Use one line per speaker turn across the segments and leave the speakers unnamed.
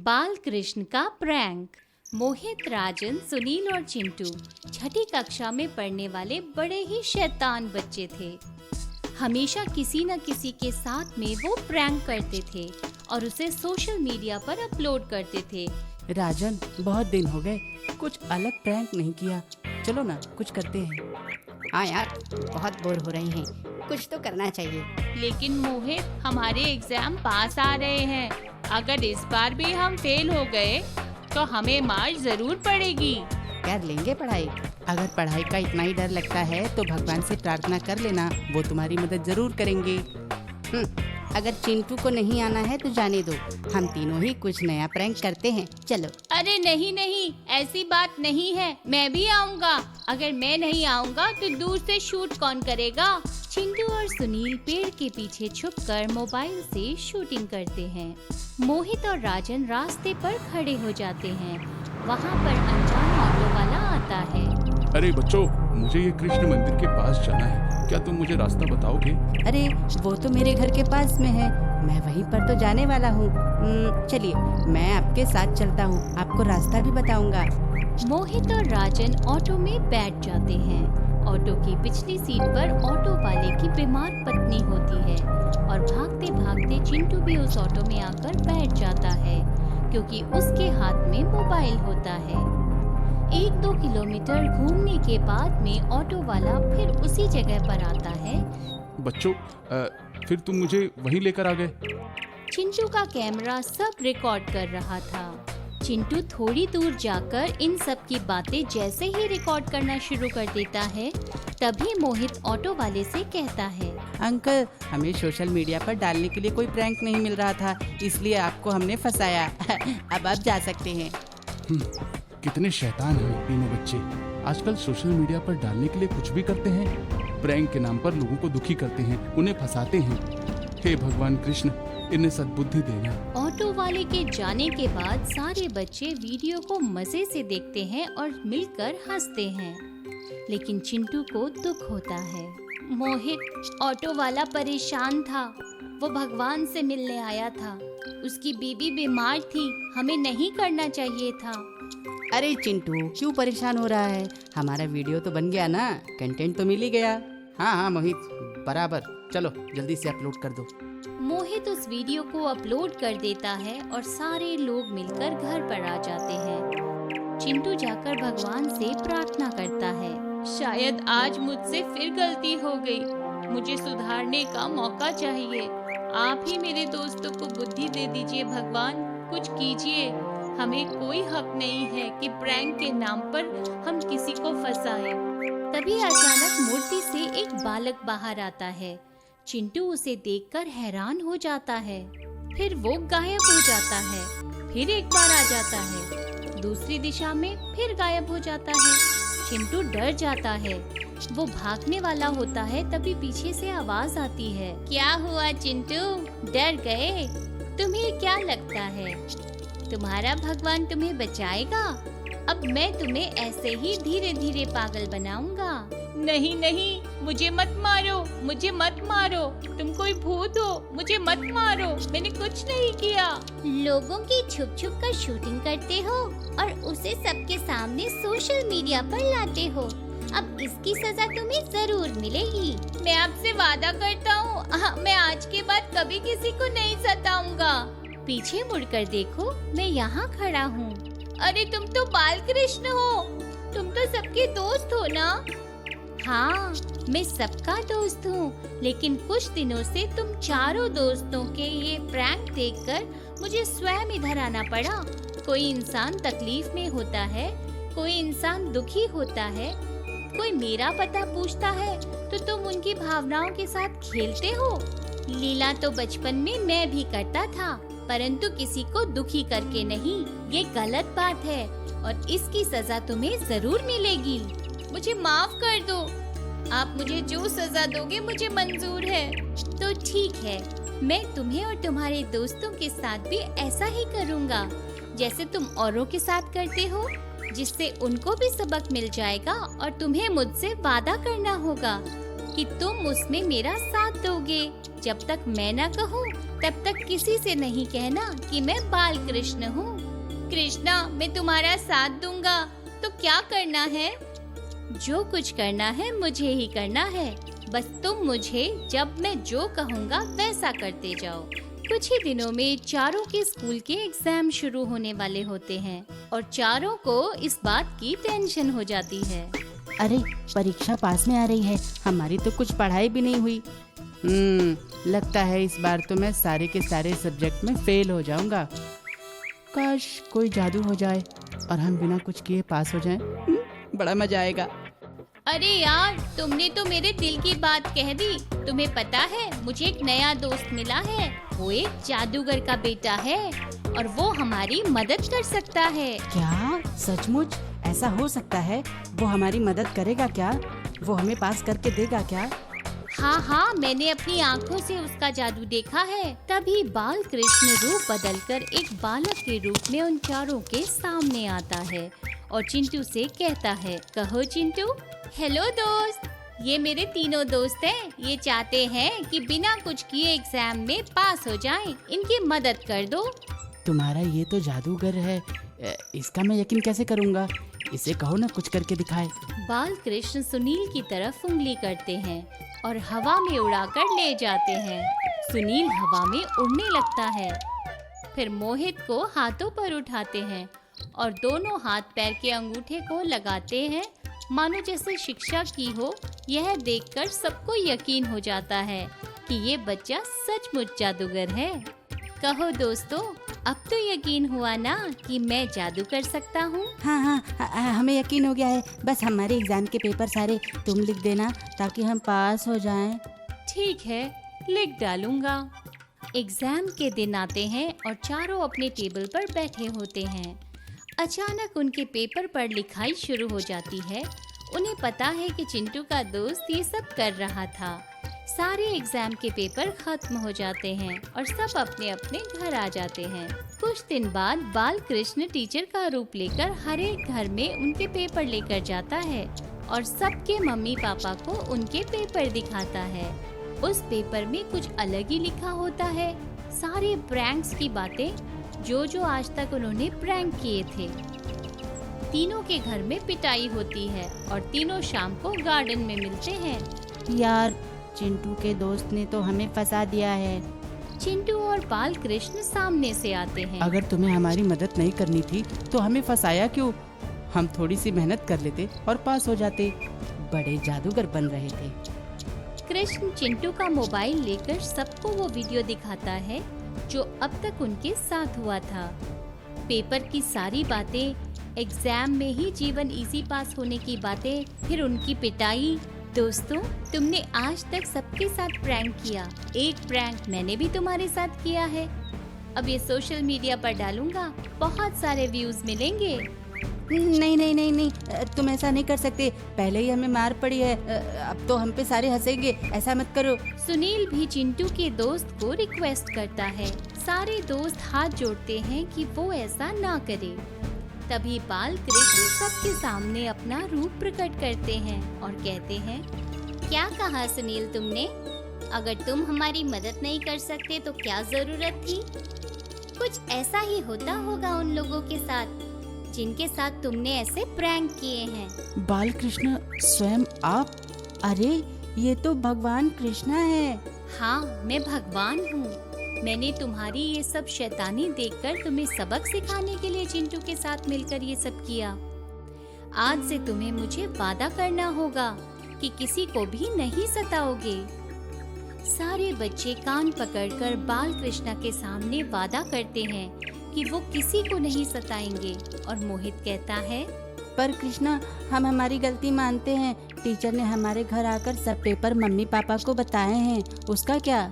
बाल कृष्ण का प्रैंक। मोहित, राजन, सुनील और चिंटू छठी कक्षा में पढ़ने वाले बड़े ही शैतान बच्चे थे। हमेशा किसी न किसी के साथ में वो प्रैंक करते थे और उसे सोशल मीडिया पर अपलोड करते थे।
राजन, बहुत दिन हो गए कुछ अलग प्रैंक नहीं किया, चलो ना कुछ करते हैं।
हाँ यार, बहुत बोर हो रहे हैं, कुछ तो करना चाहिए।
लेकिन मोहित, हमारे एग्जाम पास आ रहे हैं। अगर इस बार भी हम फेल हो गए तो हमें मार जरूर पड़ेगी।
कर लेंगे पढ़ाई।
अगर पढ़ाई का इतना ही डर लगता है तो भगवान से प्रार्थना कर लेना, वो तुम्हारी मदद जरूर करेंगे।
अगर चिंटू को नहीं आना है तो जाने दो, हम तीनों ही कुछ नया प्रैंक करते हैं, चलो।
अरे नहीं, ऐसी बात नहीं है, मैं भी आऊँगा। अगर मैं नहीं आऊँगा तो दूर से शूट कौन करेगा? चिंटू और सुनील पेड़ के पीछे छुपकर मोबाइल से शूटिंग करते हैं। मोहित और राजन रास्ते पर खड़े हो जाते हैं। वहाँ पर अनजान ऑटो वाला आता है।
अरे बच्चों, मुझे ये कृष्ण मंदिर के पास जाना है, क्या तुम मुझे रास्ता बताओगे?
अरे वो तो मेरे घर के पास में है, मैं वहीं पर तो जाने वाला हूँ। चलिए मैं आपके साथ चलता हूँ, आपको रास्ता भी बताऊंगा।
मोहित और राजन ऑटो में बैठ जाते हैं। ऑटो की पिछली सीट पर ऑटो वाले की बीमार पत्नी होती है और भागते भागते चिंटू भी उस ऑटो में आकर बैठ जाता है, क्योंकि उसके हाथ में मोबाइल होता है। 1-2 किलोमीटर घूमने के बाद में ऑटो वाला फिर उसी जगह पर आता है।
बच्चों, फिर तुम मुझे वहीं लेकर आ गए।
चिंटू का कैमरा सब रिकॉर्ड कर रहा था। चिंटू थोड़ी दूर जाकर इन सब की बातें जैसे ही रिकॉर्ड करना शुरू कर देता है, तभी मोहित ऑटो वाले से कहता है,
अंकल, हमें सोशल मीडिया पर डालने के लिए कोई प्रैंक नहीं मिल रहा था, इसलिए आपको हमने फंसाया। अब आप जा सकते हैं।
कितने शैतान हैं तीनों बच्चे। आजकल सोशल मीडिया पर डालने के लिए कुछ भी करते हैं। प्रैंक के नाम पर लोगों को दुखी करते हैं, उन्हें फंसाते हैं। हे भगवान कृष्ण, इन्हें सद्बुद्धि देना।
ऑटो वाले के जाने के बाद सारे बच्चे वीडियो को मजे से देखते हैं और मिलकर हंसते हैं, लेकिन चिंटू को दुख होता है। मोहित, ऑटो वाला परेशान था, वो भगवान से मिलने आया था, उसकी बीबी बीमार थी, हमें नहीं करना चाहिए था।
अरे चिंटू, क्यों परेशान हो रहा है? हमारा वीडियो तो बन गया ना, कंटेंट तो मिल ही गया।
हाँ मोहित, बराबर, चलो जल्दी से अपलोड कर दो।
मोहित उस वीडियो को अपलोड कर देता है और सारे लोग मिलकर घर पर आ जाते हैं। चिंटू जाकर भगवान से प्रार्थना करता है, शायद आज मुझसे फिर गलती हो गई, मुझे सुधारने का मौका चाहिए। आप ही मेरे दोस्तों को बुद्धि दे दीजिए भगवान, कुछ कीजिए। हमें कोई हक नहीं है कि प्रैंक के नाम पर हम किसी को फंसाएं। तभी अचानक मूर्ति से एक बालक बाहर आता है। चिंटू उसे देखकर हैरान हो जाता है, फिर वो गायब हो जाता है, फिर एक बार आ जाता है, दूसरी दिशा में फिर गायब हो जाता है। चिंटू डर जाता है, वो भागने वाला होता है, तभी पीछे से आवाज आती है, क्या हुआ चिंटू, डर गए? तुम्हें क्या लगता है तुम्हारा भगवान तुम्हें बचाएगा? अब मैं तुम्हें ऐसे ही धीरे धीरे पागल बनाऊंगा। नहीं, मुझे मत मारो, मुझे मत मारो, तुम कोई भूत हो, मुझे मत मारो, मैंने कुछ नहीं किया। लोगों की छुप छुप कर शूटिंग करते हो और उसे सबके सामने सोशल मीडिया पर लाते हो, अब इसकी सजा तुम्हें जरूर मिलेगी। मैं आपसे वादा करता हूँ, मैं आज के बाद कभी किसी को नहीं सताऊंगा। पीछे मुड़कर देखो, मैं यहाँ खड़ा हूँ। अरे तुम तो बाल कृष्ण हो, तुम तो सबके दोस्त हो ना? हाँ, मैं सबका दोस्त हूँ, लेकिन कुछ दिनों से तुम चारों दोस्तों के ये प्रैंक देखकर मुझे स्वयं इधर आना पड़ा। कोई इंसान तकलीफ में होता है, कोई इंसान दुखी होता है, कोई मेरा पता पूछता है तो तुम उनकी भावनाओं के साथ खेलते हो। लीला तो बचपन में मैं भी करता था, परंतु किसी को दुखी करके नहीं। ये गलत बात है और इसकी सजा तुम्हें जरूर मिलेगी। मुझे माफ कर दो, आप मुझे जो सजा दोगे मुझे मंजूर है। तो ठीक है, मैं तुम्हें और तुम्हारे दोस्तों के साथ भी ऐसा ही करूँगा जैसे तुम औरों के साथ करते हो, जिससे उनको भी सबक मिल जाएगा और तुम्हें मुझसे वादा करना होगा कि तुम उसमें मेरा साथ दोगे। जब तक मैं न कहूँ तब तक किसी से नहीं कहना कि मैं बाल कृष्ण हूँ। कृष्णा, मैं तुम्हारा साथ दूंगा। तो क्या करना है? जो कुछ करना है मुझे ही करना है। बस तुम मुझे जब मैं जो कहूँगा वैसा करते जाओ। कुछ ही दिनों में चारों के स्कूल के एग्जाम शुरू होने वाले होते हैं और चारों को इस बात की टेंशन हो जाती है।
अरे परीक्षा पास में आ रही है, हमारी तो कुछ पढ़ाई भी नहीं हुई।
लगता है इस बार तो मैं सारे के सारे सब्जेक्ट में फेल हो जाऊंगा। काश कोई जादू हो जाए और हम बिना कुछ किए पास हो जाएं। बड़ा मजा आएगा।
अरे यार, तुमने तो मेरे दिल की बात कह दी। तुम्हें पता है, मुझे एक नया दोस्त मिला है। वो एक जादूगर का बेटा है और वो हमारी मदद कर सकता है।
क्या सचमुच ऐसा हो सकता है? वो हमारी मदद करेगा क्या? वो हमें पास करके देगा क्या?
हाँ, मैंने अपनी आँखों से उसका जादू देखा है। तभी बाल कृष्ण रूप बदलकर एक बालक के रूप में उन चारों के सामने आता है और चिंटू से कहता है, कहो चिंटू। हेलो दोस्त, ये मेरे तीनों दोस्त हैं। ये चाहते हैं कि बिना कुछ किए एग्जाम में पास हो जाएं। इनकी मदद कर दो।
तुम्हारा ये तो जादूगर है, इसका मैं यकीन कैसे करूँगा? इसे कहो ना कुछ करके दिखाए।
बाल कृष्ण सुनील की तरफ उंगली करते हैं और हवा में उड़ाकर ले जाते हैं। सुनील हवा में उड़ने लगता है। फिर मोहित को हाथों पर उठाते हैं और दोनों हाथ पैर के अंगूठे को लगाते हैं, मानो जैसे शिक्षा की हो। यह देखकर सबको यकीन हो जाता है कि ये बच्चा सचमुच जादूगर है। कहो दोस्तों, अब तो यकीन हुआ ना कि मैं जादू कर सकता हूँ।
हाँ, हमें यकीन हो गया है। बस हमारे एग्जाम के पेपर सारे तुम लिख देना ताकि हम पास हो जाएं।
ठीक है, लिख डालूंगा। एग्जाम के दिन आते हैं और चारों अपने टेबल पर बैठे होते हैं। अचानक उनके पेपर पर लिखाई शुरू हो जाती है। उन्हें पता है कि चिंटू का दोस्त ये सब कर रहा था। सारे एग्जाम के पेपर खत्म हो जाते हैं और सब अपने अपने घर आ जाते हैं। कुछ दिन बाद बाल कृष्ण टीचर का रूप लेकर हर एक घर में उनके पेपर लेकर जाता है और सबके मम्मी पापा को उनके पेपर दिखाता है। उस पेपर में कुछ अलग ही लिखा होता है। सारे प्रैंक्स की बातें जो आज तक उन्होंने प्रैंक किए थे। तीनों के घर में पिटाई होती है और तीनों शाम को गार्डन में मिलते हैं।
यार, चिंटू के दोस्त ने तो हमें फंसा दिया है।
चिंटू और बाल कृष्ण सामने से आते हैं।
अगर तुम्हें हमारी मदद नहीं करनी थी तो हमें फंसाया क्यों? हम थोड़ी सी मेहनत कर लेते और पास हो जाते। बड़े जादूगर बन रहे थे।
कृष्ण चिंटू का मोबाइल लेकर सबको वो वीडियो दिखाता है जो अब तक उनके साथ हुआ था। पेपर की सारी बातें, एग्जाम में ही जीवन इजी पास होने की बातें, फिर उनकी पिटाई। दोस्तों, तुमने आज तक सबके साथ प्रैंक किया। एक प्रैंक मैंने भी तुम्हारे साथ किया है। अब ये सोशल मीडिया पर डालूंगा, बहुत सारे व्यूज मिलेंगे।
नहीं, तुम ऐसा नहीं कर सकते। पहले ही हमें मार पड़ी है, अब तो हम पे सारे हंसेंगे। ऐसा मत करो।
सुनील भी चिंटू के दोस्त को रिक्वेस्ट करता है। सारे दोस्त हाथ जोड़ते हैं कि वो ऐसा ना करे। तभी बाल कृष्ण सबके सामने अपना रूप प्रकट करते हैं और कहते हैं, क्या कहा सुनील तुमने? अगर तुम हमारी मदद नहीं कर सकते तो क्या जरूरत थी? कुछ ऐसा ही होता होगा उन लोगों के साथ जिनके साथ तुमने ऐसे प्रैंक किए हैं।
बाल कृष्ण स्वयं आप?
अरे ये तो भगवान कृष्णा है।
हाँ, मैं भगवान हूँ। मैंने तुम्हारी ये सब शैतानी देखकर तुम्हें सबक सिखाने के लिए चिंटू के साथ मिलकर ये सब किया। आज से तुम्हें मुझे वादा करना होगा कि किसी को भी नहीं सताओगे। सारे बच्चे कान पकड़कर बाल कृष्णा के सामने वादा करते हैं कि वो किसी को नहीं सताएंगे और मोहित कहता है,
पर कृष्णा, हम हमारी गलती मानते हैं। टीचर ने हमारे घर आकर सब पेपर मम्मी पापा को बताए हैं। उसका क्या?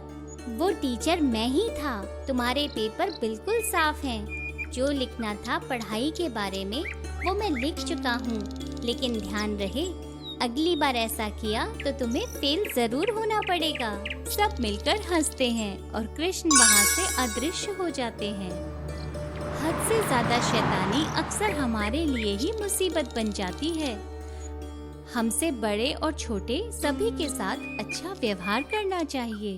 वो टीचर मैं ही था। तुम्हारे पेपर बिल्कुल साफ हैं। जो लिखना था पढ़ाई के बारे में वो मैं लिख चुका हूँ। लेकिन ध्यान रहे, अगली बार ऐसा किया तो तुम्हें फेल जरूर होना पड़ेगा। सब मिलकर हंसते हैं और कृष्ण वहाँ से अदृश्य हो जाते हैं। हद से ज्यादा शैतानी अक्सर हमारे लिए ही मुसीबत बन जाती है। हमसे बड़े और छोटे सभी के साथ अच्छा व्यवहार करना चाहिए।